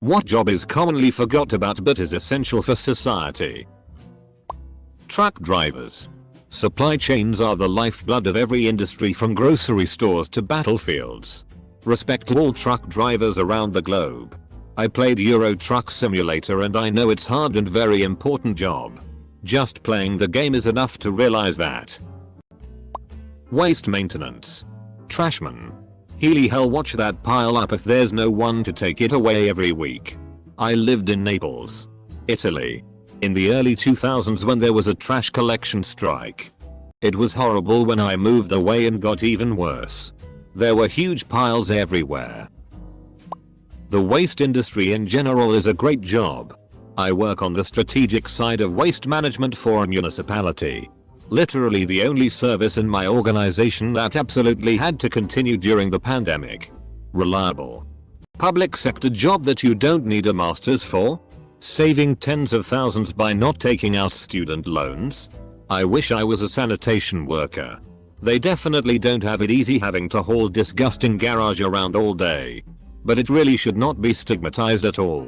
What job is commonly forgot about but is essential for society? Truck drivers. Supply chains are the lifeblood of every industry, from grocery stores to battlefields. Respect to all truck drivers around the globe. I played Euro Truck Simulator and I know it's hard and very important job. Just playing the game is enough to realize that. Waste maintenance. Trashman. Healy hell, watch that pile up if there's no one to take it away every week. I lived in Naples, Italy, in the early 2000s when there was a trash collection strike. It was horrible when I moved away and got even worse. There were huge piles everywhere. The waste industry in general is a great job. I work on the strategic side of waste management for a municipality. Literally the only service in my organization that absolutely had to continue during the pandemic. Reliable. Public sector job that you don't need a master's for. Saving tens of thousands by not taking out student loans. I wish I was a sanitation worker. They definitely don't have it easy having to haul disgusting garage around all day. But it really should not be stigmatized at all.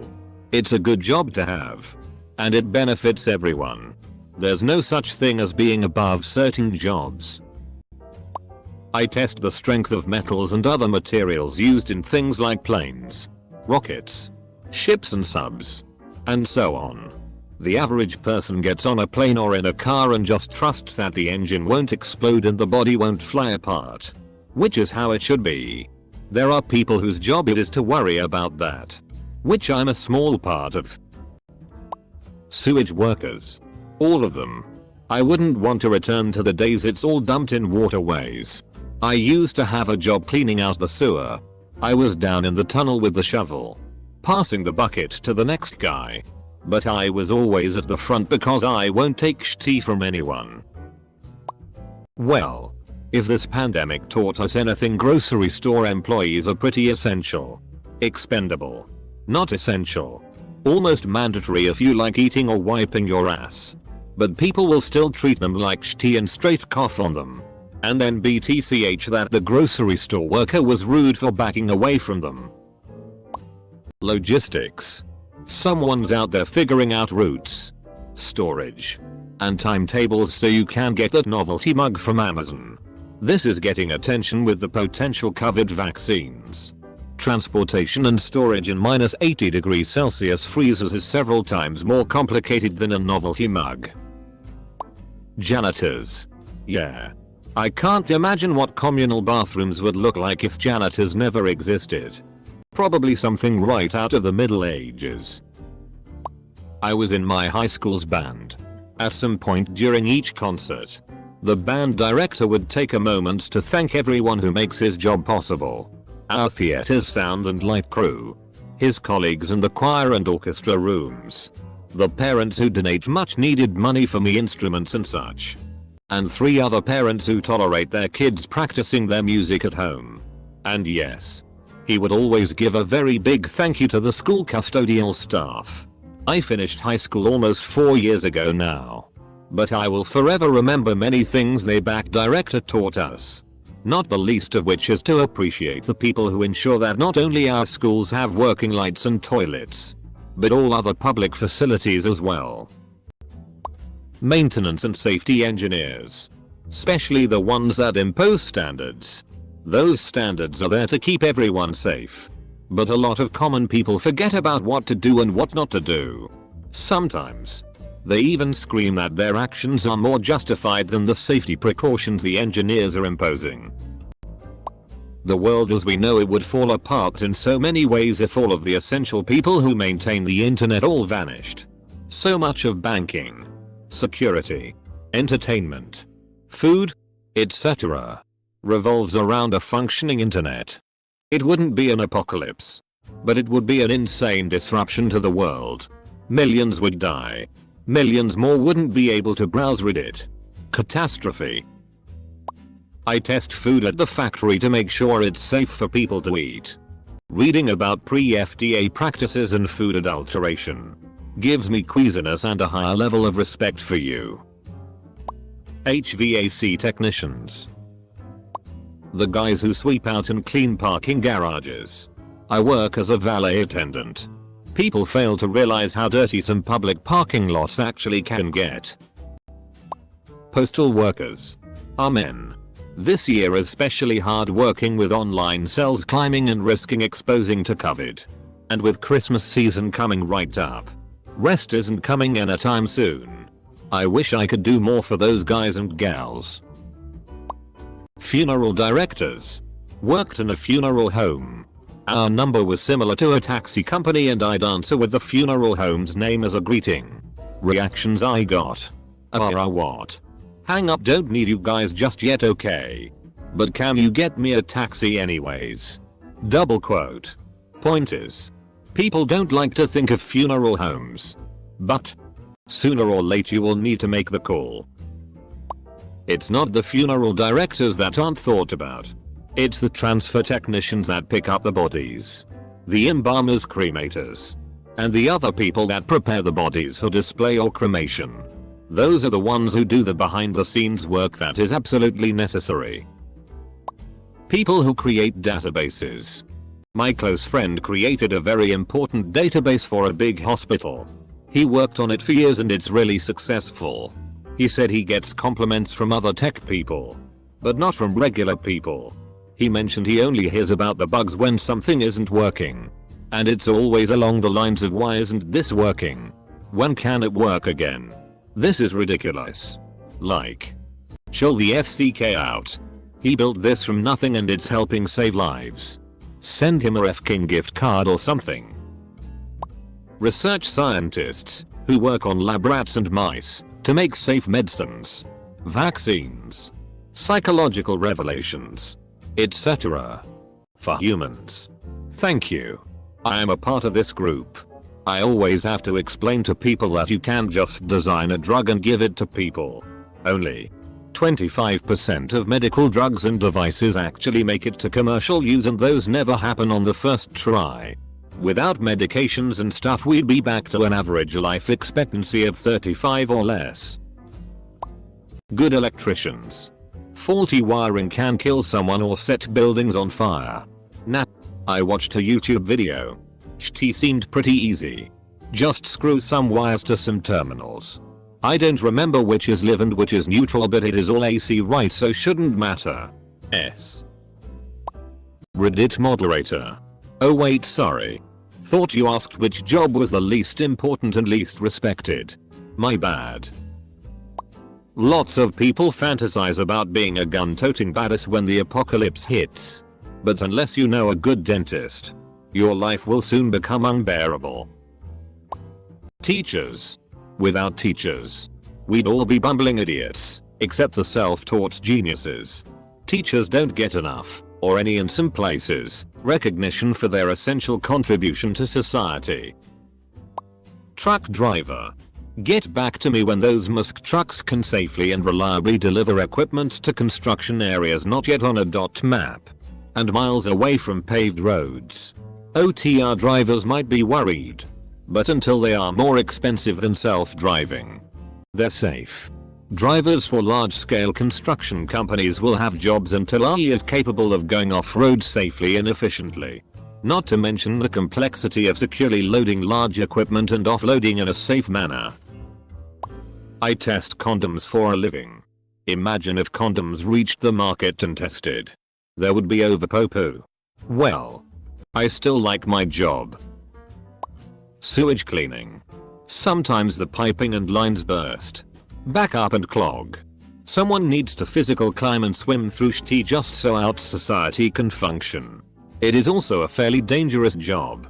It's a good job to have. And it benefits everyone. There's no such thing as being above certain jobs. I test the strength of metals and other materials used in things like planes, rockets, ships and subs, and so on. The average person gets on a plane or in a car and just trusts that the engine won't explode and the body won't fly apart. Which is how it should be. There are people whose job it is to worry about that. Which I'm a small part of. Sewage workers. All of them. I wouldn't want to return to the days it's all dumped in waterways. I used to have a job cleaning out the sewer. I was down in the tunnel with the shovel, passing the bucket to the next guy. But I was always at the front because I won't take shit from anyone. Well, if this pandemic taught us anything, grocery store employees are pretty essential. Expendable. Not essential. Almost mandatory if you like eating or wiping your ass. But people will still treat them like shitty and straight cough on them. And then BTCH that the grocery store worker was rude for backing away from them. Logistics. Someone's out there figuring out routes, storage, and timetables so you can get that novelty mug from Amazon. This is getting attention with the potential COVID vaccines. Transportation and storage in -80°C freezers is several times more complicated than a novelty mug. Janitors. Yeah. I can't imagine what communal bathrooms would look like if janitors never existed. Probably something right out of the Middle Ages. I was in my high school's band. At some point during each concert, the band director would take a moment to thank everyone who makes his job possible. Our theater's sound and light crew, his colleagues in the choir and orchestra rooms, the parents who donate much needed money for me instruments and such, and 3 other parents who tolerate their kids practicing their music at home. And yes, he would always give a very big thank you to the school custodial staff. I finished high school almost 4 years ago now, but I will forever remember many things the back director taught us. Not the least of which is to appreciate the people who ensure that not only our schools have working lights and toilets, but all other public facilities as well. Maintenance and safety engineers. Especially the ones that impose standards. Those standards are there to keep everyone safe. But a lot of common people forget about what to do and what not to do. Sometimes, they even scream that their actions are more justified than the safety precautions the engineers are imposing. The world as we know it would fall apart in so many ways if all of the essential people who maintain the internet all vanished. So much of banking, security, entertainment, food, etc. revolves around a functioning internet. It wouldn't be an apocalypse, but it would be an insane disruption to the world. Millions would die. Millions more wouldn't be able to browse Reddit. Catastrophe. I test food at the factory to make sure it's safe for people to eat. Reading about pre-FDA practices and food adulteration gives me queasiness and a higher level of respect for you. HVAC technicians. The guys who sweep out and clean parking garages. I work as a valet attendant. People fail to realize how dirty some public parking lots actually can get. Postal workers. Amen. This year especially hard working with online sales climbing and risking exposing to COVID. And with Christmas season coming right up. Rest isn't coming anytime soon. I wish I could do more for those guys and gals. Funeral directors. Worked in a funeral home. Our number was similar to a taxi company and I'd answer with the funeral home's name as a greeting. Reactions I got. What? Hang up, don't need you guys just yet, okay. But can you get me a taxi anyways? Double quote. Point is, people don't like to think of funeral homes. But sooner or later you will need to make the call. It's not the funeral directors that aren't thought about. It's the transfer technicians that pick up the bodies. The embalmers, cremators. And the other people that prepare the bodies for display or cremation. Those are the ones who do the behind the scenes work that is absolutely necessary. People who create databases. My close friend created a very important database for a big hospital. He worked on it for years and it's really successful. He said he gets compliments from other tech people. But not from regular people. He mentioned he only hears about the bugs when something isn't working. And it's always along the lines of why isn't this working? When can it work again? This is ridiculous. Like, chill the FCK out. He built this from nothing and it's helping save lives. Send him a F-King gift card or something. Research scientists who work on lab rats and mice to make safe medicines, vaccines, psychological revelations, etc. for humans. Thank you. I am a part of this group. I always have to explain to people that you can't just design a drug and give it to people. Only 25% of medical drugs and devices actually make it to commercial use and those never happen on the first try. Without medications and stuff we'd be back to an average life expectancy of 35 or less. Good electricians. Faulty wiring can kill someone or set buildings on fire. Nah. I watched a YouTube video. It seemed pretty easy. Just screw some wires to some terminals. I don't remember which is live and which is neutral, but it is all AC right, so shouldn't matter. S. Reddit moderator. Oh wait, sorry. Thought you asked which job was the least important and least respected. My bad. Lots of people fantasize about being a gun-toting badass when the apocalypse hits. But unless you know a good dentist, your life will soon become unbearable. Teachers. Without teachers, we'd all be bumbling idiots, except the self-taught geniuses. Teachers don't get enough, or any in some places, recognition for their essential contribution to society. Truck driver. Get back to me when those Musk trucks can safely and reliably deliver equipment to construction areas not yet on a dot map and miles away from paved roads. OTR drivers might be worried, but until they are more expensive than self-driving, they're safe. Drivers for large-scale construction companies will have jobs until AI is capable of going off-road safely and efficiently. Not to mention the complexity of securely loading large equipment and offloading in a safe manner. I test condoms for a living. Imagine if condoms reached the market and tested. There would be overpopo. Well, I still like my job. Sewage cleaning. Sometimes the piping and lines burst, back up and clog. Someone needs to physical climb and swim through shit just so our society can function. It is also a fairly dangerous job.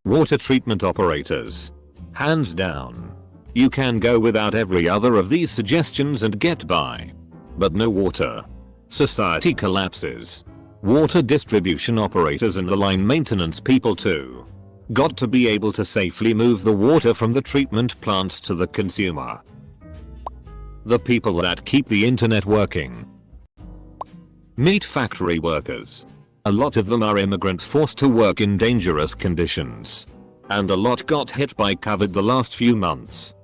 Water treatment operators. Hands down. You can go without every other of these suggestions and get by. But no water. Society collapses. Water distribution operators and the line maintenance people too. Got to be able to safely move the water from the treatment plants to the consumer. The people that keep the internet working. Meat factory workers. A lot of them are immigrants forced to work in dangerous conditions. And a lot got hit by COVID the last few months.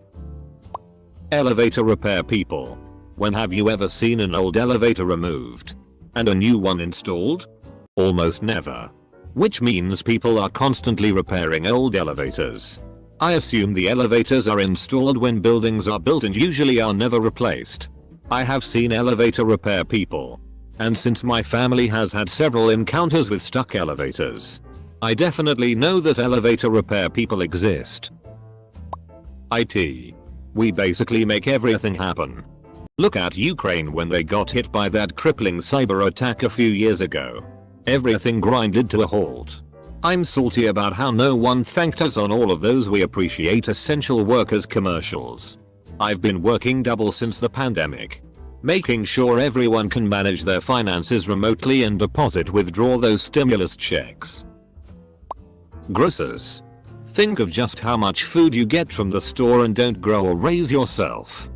Elevator repair people. When have you ever seen an old elevator removed and a new one installed? Almost never. which means people are constantly repairing old elevators. I assume the elevators are installed when buildings are built and usually are never replaced. I have seen elevator repair people. And since my family has had several encounters with stuck elevators, I definitely know that elevator repair people exist. IT. We basically make everything happen. Look at Ukraine when they got hit by that crippling cyber attack a few years ago. Everything grinded to a halt. I'm salty about how no one thanked us on all of those We Appreciate Essential Workers commercials. I've been working double since the pandemic, making sure everyone can manage their finances remotely and withdraw those stimulus checks. Grocers. Think of just how much food you get from the store and don't grow or raise yourself.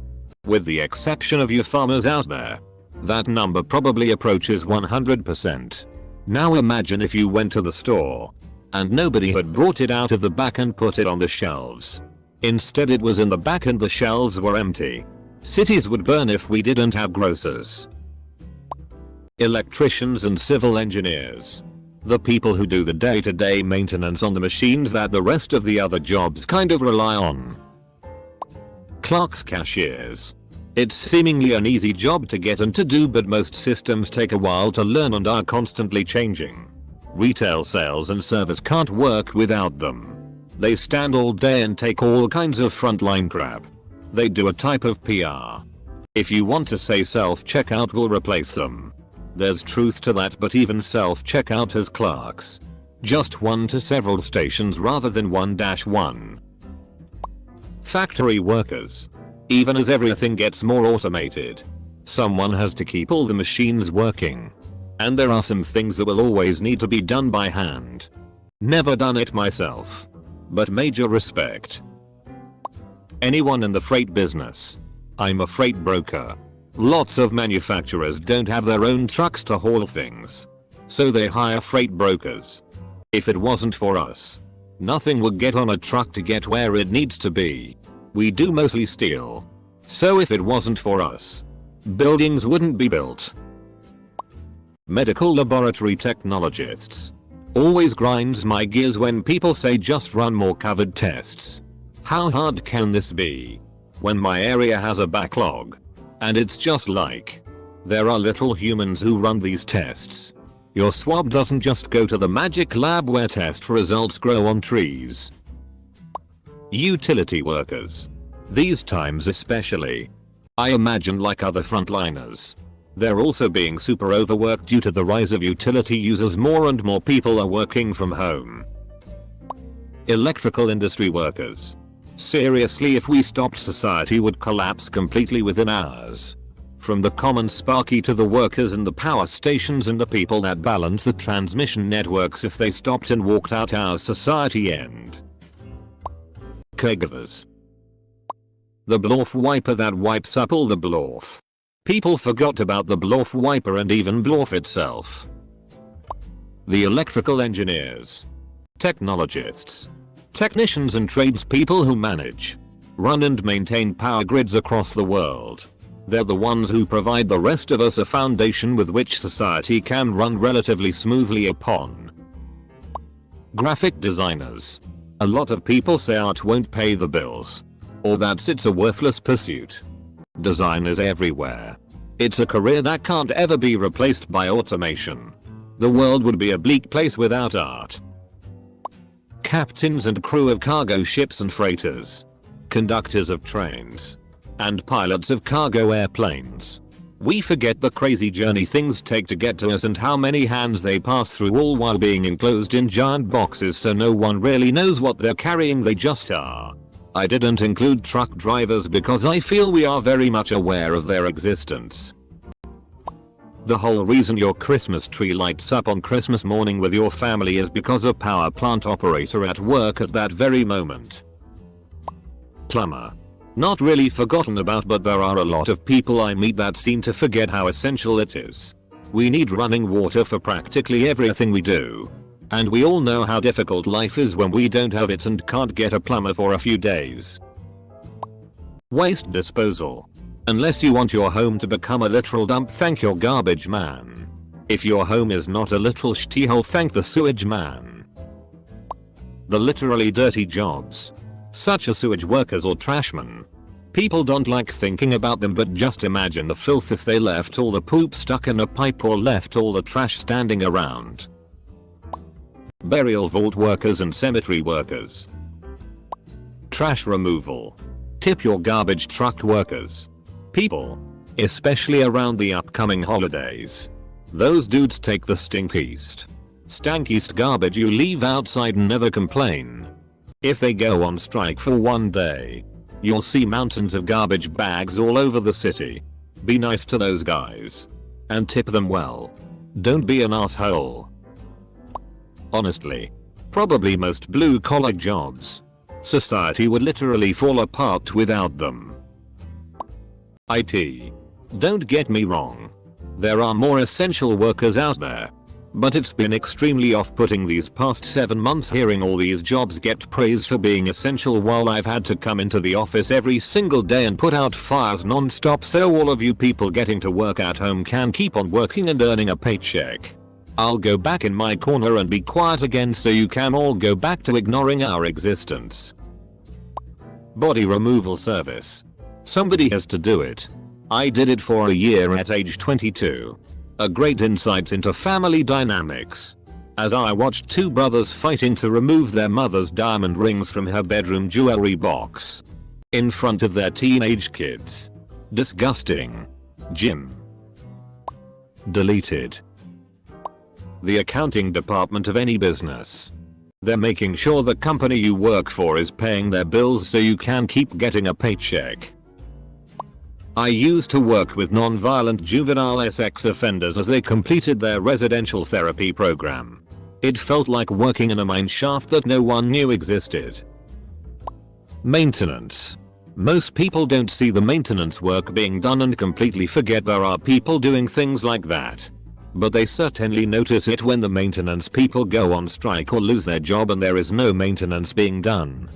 With the exception of you farmers out there, that number probably approaches 100%. Now imagine if you went to the store and nobody had brought it out of the back and put it on the shelves. Instead it was in the back and the shelves were empty. Cities would burn if we didn't have grocers. Electricians and civil engineers. The people who do the day-to-day maintenance on the machines that the rest of the other jobs kind of rely on. Clerks, cashiers. It's seemingly an easy job to get and to do, but most systems take a while to learn and are constantly changing. Retail sales and service can't work without them. They stand all day and take all kinds of frontline crap. They do a type of PR. If you want to say self-checkout will replace them, there's truth to that, but even self-checkout has clerks. Just one to several stations rather than 1-1. Factory workers. Even as everything gets more automated, someone has to keep all the machines working. And there are some things that will always need to be done by hand. Never done it myself, but major respect. Anyone in the freight business. I'm a freight broker. Lots of manufacturers don't have their own trucks to haul things, so they hire freight brokers. If it wasn't for us, nothing would get on a truck to get where it needs to be. We do mostly steel, so if it wasn't for us, buildings wouldn't be built. Medical laboratory technologists. Always grinds my gears when people say just run more COVID tests. How hard can this be? When my area has a backlog. And it's just like, there are literal humans who run these tests. Your swab doesn't just go to the magic lab where test results grow on trees. Utility workers. These times especially. I imagine like other frontliners, they're also being super overworked due to the rise of utility users. More and more people are working from home. Electrical industry workers. Seriously, if we stopped, society would collapse completely within hours. From the common sparky to the workers in the power stations and the people that balance the transmission networks, if they stopped and walked out, our society end. Caregivers. The Blorf wiper that wipes up all the Blorf. People forgot about the Blorf wiper and even Blorf itself. The electrical engineers. Technologists. Technicians and tradespeople who manage, run and maintain power grids across the world. They're the ones who provide the rest of us a foundation with which society can run relatively smoothly upon. Graphic designers. A lot of people say art won't pay the bills, or that it's a worthless pursuit. Design is everywhere. It's a career that can't ever be replaced by automation. The world would be a bleak place without art. Captains and crew of cargo ships and freighters. Conductors of trains. And pilots of cargo airplanes. We forget the crazy journey things take to get to us and how many hands they pass through, all while being enclosed in giant boxes so no one really knows what they're carrying, they just are. I didn't include truck drivers because I feel we are very much aware of their existence. The whole reason your Christmas tree lights up on Christmas morning with your family is because a power plant operator at work at that very moment. Plumber. Not really forgotten about, but there are a lot of people I meet that seem to forget how essential it is. We need running water for practically everything we do. And we all know how difficult life is when we don't have it and can't get a plumber for a few days. Waste disposal. Unless you want your home to become a literal dump, thank your garbage man. If your home is not a little shithole, thank the sewage man. The literally dirty jobs, such as sewage workers or trashmen. People don't like thinking about them, but just imagine the filth if they left all the poop stuck in a pipe or left all the trash standing around. Burial vault workers and cemetery workers. Trash removal. Tip your garbage truck workers. People, especially around the upcoming holidays. Those dudes take the stankiest garbage you leave outside and never complain. If they go on strike for one day, you'll see mountains of garbage bags all over the city. Be nice to those guys. And tip them well. Don't be an asshole. Honestly, probably most blue collar jobs. Society would literally fall apart without them. IT. Don't get me wrong. There are more essential workers out there. But it's been extremely off-putting these past 7 months hearing all these jobs get praised for being essential while I've had to come into the office every single day and put out fires non-stop so all of you people getting to work at home can keep on working and earning a paycheck. I'll go back in my corner and be quiet again so you can all go back to ignoring our existence. Body removal service. Somebody has to do it. I did it for a year at age 22. A great insight into family dynamics. As I watched two brothers fighting to remove their mother's diamond rings from her bedroom jewelry box. In front of their teenage kids. Disgusting. Jim. Deleted. The accounting department of any business. They're making sure the company you work for is paying their bills so you can keep getting a paycheck. I used to work with non-violent juvenile sex offenders as they completed their residential therapy program. It felt like working in a mine shaft that no one knew existed. Maintenance. Most people don't see the maintenance work being done and completely forget there are people doing things like that. But they certainly notice it when the maintenance people go on strike or lose their job and there is no maintenance being done.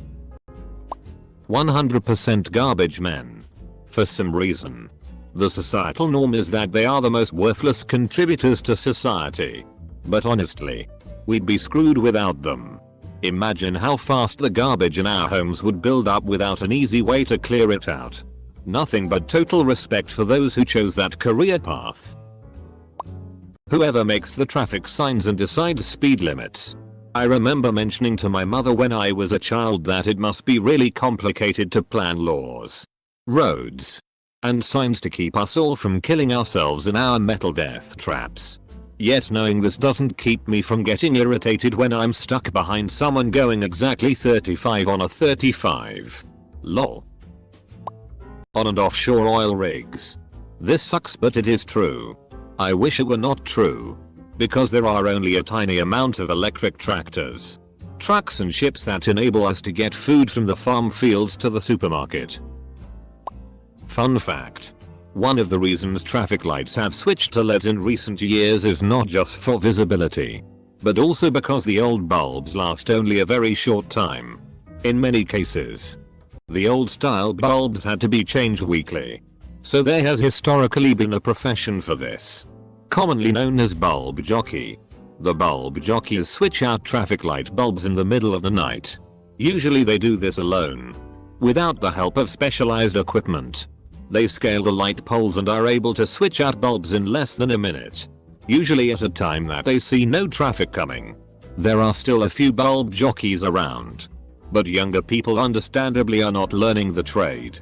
100% garbage men. For some reason, the societal norm is that they are the most worthless contributors to society. But honestly, we'd be screwed without them. Imagine how fast the garbage in our homes would build up without an easy way to clear it out. Nothing but total respect for those who chose that career path. Whoever makes the traffic signs and decides speed limits. I remember mentioning to my mother when I was a child that it must be really complicated to plan laws, roads, and signs to keep us all from killing ourselves in our metal death traps. Yet knowing this doesn't keep me from getting irritated when I'm stuck behind someone going exactly 35 on a 35. Lol. On and offshore oil rigs. This sucks, but it is true. I wish it were not true. Because there are only a tiny amount of electric tractors, trucks and ships that enable us to get food from the farm fields to the supermarket. Fun fact. One of the reasons traffic lights have switched to LED in recent years is not just for visibility, but also because the old bulbs last only a very short time. In many cases, the old style bulbs had to be changed weekly. So there has historically been a profession for this, commonly known as bulb jockey. The bulb jockeys switch out traffic light bulbs in the middle of the night. Usually they do this alone, without the help of specialized equipment. They scale the light poles and are able to switch out bulbs in less than a minute, usually at a time that they see no traffic coming. There are still a few bulb jockeys around, but younger people understandably are not learning the trade.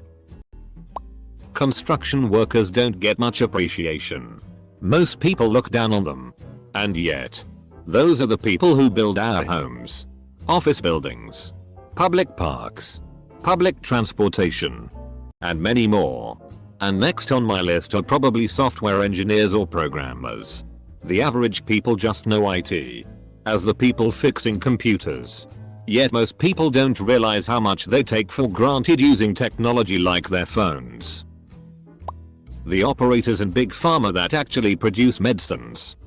Construction workers don't get much appreciation. Most people look down on them. And yet, those are the people who build our homes, office buildings, public parks, public transportation, and many more. And next on my list are probably software engineers or programmers. The average people just know IT as the people fixing computers. Yet most people don't realize how much they take for granted using technology like their phones. The operators in Big Pharma that actually produce medicines.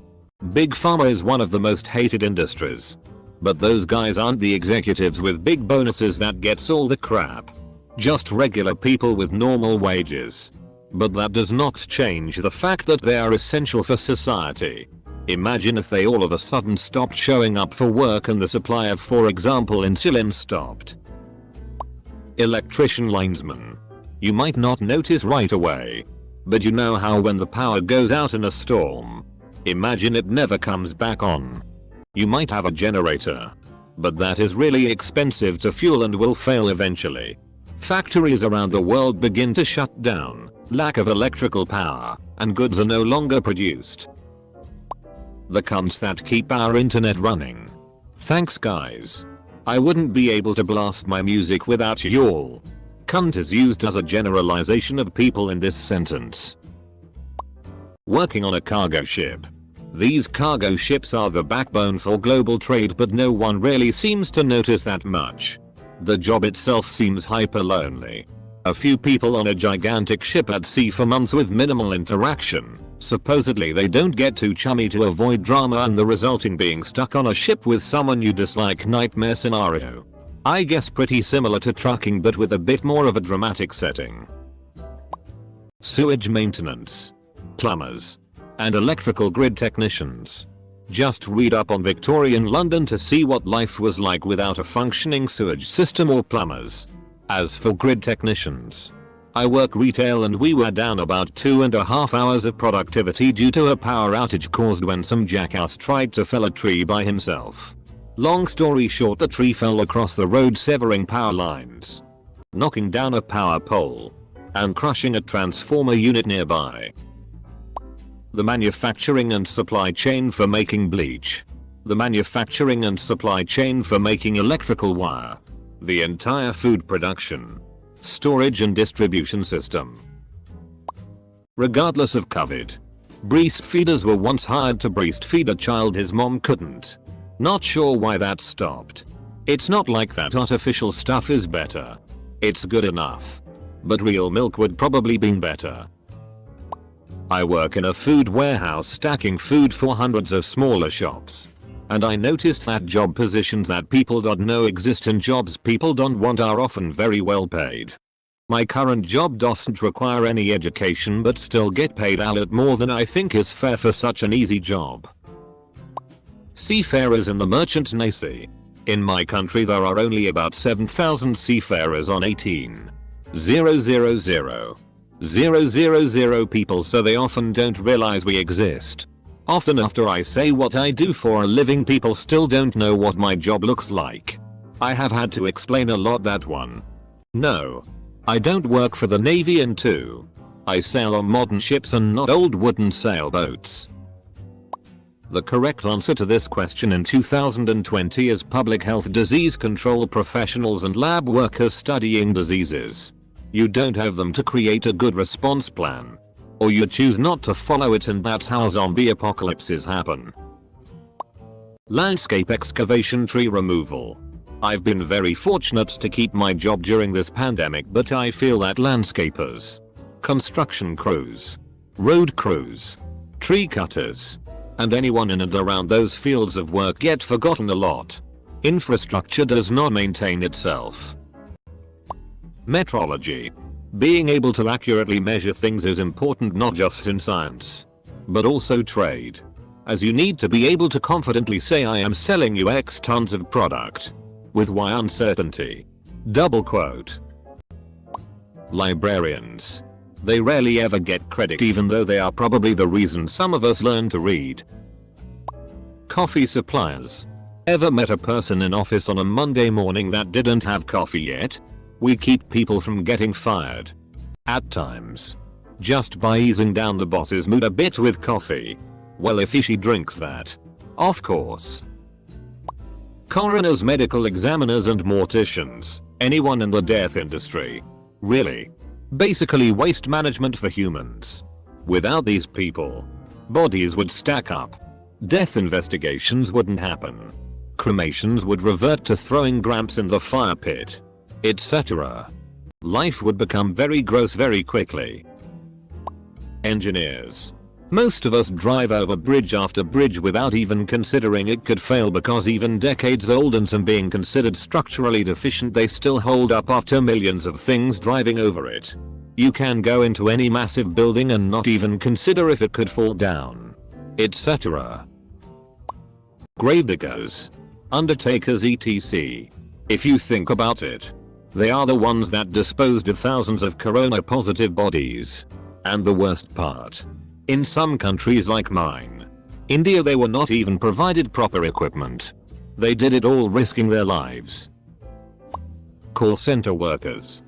Big Pharma is one of the most hated industries. But those guys aren't the executives with big bonuses that gets all the crap. Just regular people with normal wages. But that does not change the fact that they are essential for society. Imagine if they all of a sudden stopped showing up for work and the supply of, for example, insulin stopped. Electrician linesman. You might not notice right away, but you know how when the power goes out in a storm, imagine it never comes back on. You might have a generator, but that is really expensive to fuel and will fail eventually. Factories around the world begin to shut down, lack of electrical power, and goods are no longer produced. The cunts that keep our internet running. Thanks guys. I wouldn't be able to blast my music without y'all. Cunt is used as a generalization of people in this sentence. Working on a cargo ship. These cargo ships are the backbone for global trade, but no one really seems to notice that much. The job itself seems hyper lonely. A few people on a gigantic ship at sea for months with minimal interaction. Supposedly they don't get too chummy to avoid drama, and the resulting being stuck on a ship with someone you dislike nightmare scenario. I guess pretty similar to trucking, but with a bit more of a dramatic setting. Sewage maintenance, plumbers, and electrical grid technicians. Just read up on Victorian London to see what life was like without a functioning sewage system or plumbers. As for grid technicians, I work retail and we were down about 2.5 hours of productivity due to a power outage caused when some jackass tried to fell a tree by himself. Long story short, the tree fell across the road, severing power lines, knocking down a power pole, and crushing a transformer unit nearby. The manufacturing and supply chain for making bleach. The manufacturing and supply chain for making electrical wire. The entire food production, storage and distribution system. Regardless of COVID, breastfeeders were once hired to breastfeed a child his mom couldn't. Not sure why that stopped. It's not like that artificial stuff is better. It's good enough. But real milk would probably been better. I work in a food warehouse stacking food for hundreds of smaller shops. And I noticed that job positions that people don't know exist and jobs people don't want are often very well paid. My current job doesn't require any education but still get paid a lot more than I think is fair for such an easy job. Seafarers in the merchant navy. In my country there are only about 7,000 seafarers on 18,000,000 people, so they often don't realize we exist. Often after I say what I do for a living, people still don't know what my job looks like. I have had to explain a lot that one. No, I don't work for the Navy, and 2, I sail on modern ships and not old wooden sailboats. The correct answer to this question in 2020 is public health disease control professionals and lab workers studying diseases. You don't have them to create a good response plan. Or you choose not to follow it, and that's how zombie apocalypses happen. Landscape excavation, tree removal. I've been very fortunate to keep my job during this pandemic, but I feel that landscapers, construction crews, road crews, tree cutters, and anyone in and around those fields of work get forgotten a lot. Infrastructure does not maintain itself. Metrology. Being able to accurately measure things is important not just in science, but also trade, as you need to be able to confidently say I am selling you X tons of product, with Y uncertainty. Double quote. Librarians. They rarely ever get credit, even though they are probably the reason some of us learn to read. Coffee suppliers. Ever met a person in office on a Monday morning that didn't have coffee yet? We keep people from getting fired. At times. Just by easing down the boss's mood a bit with coffee. Well, if she drinks that. Of course. Coroners, medical examiners and morticians. Anyone in the death industry. Really. Basically waste management for humans. Without these people, bodies would stack up. Death investigations wouldn't happen. Cremations would revert to throwing Gramps in the fire pit, etc. Life would become very gross very quickly. Engineers. Most of us drive over bridge after bridge without even considering it could fail, because even decades old and some being considered structurally deficient, they still hold up after millions of things driving over it. You can go into any massive building and not even consider if it could fall down, etc. gravediggers, undertakers etc. If you think about it, they are the ones that disposed of thousands of corona positive bodies. And the worst part, in some countries like mine, India, they were not even provided proper equipment. They did it all risking their lives. Call center workers,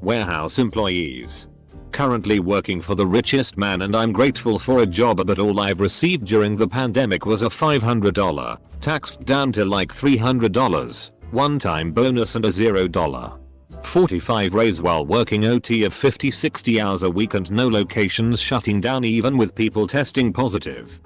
warehouse employees. Currently working for the richest man, and I'm grateful for a job, but all I've received during the pandemic was a $500, taxed down to like $300, one-time bonus and a $0. 45 raise while working OT of 50-60 hours a week, and no locations shutting down even with people testing positive.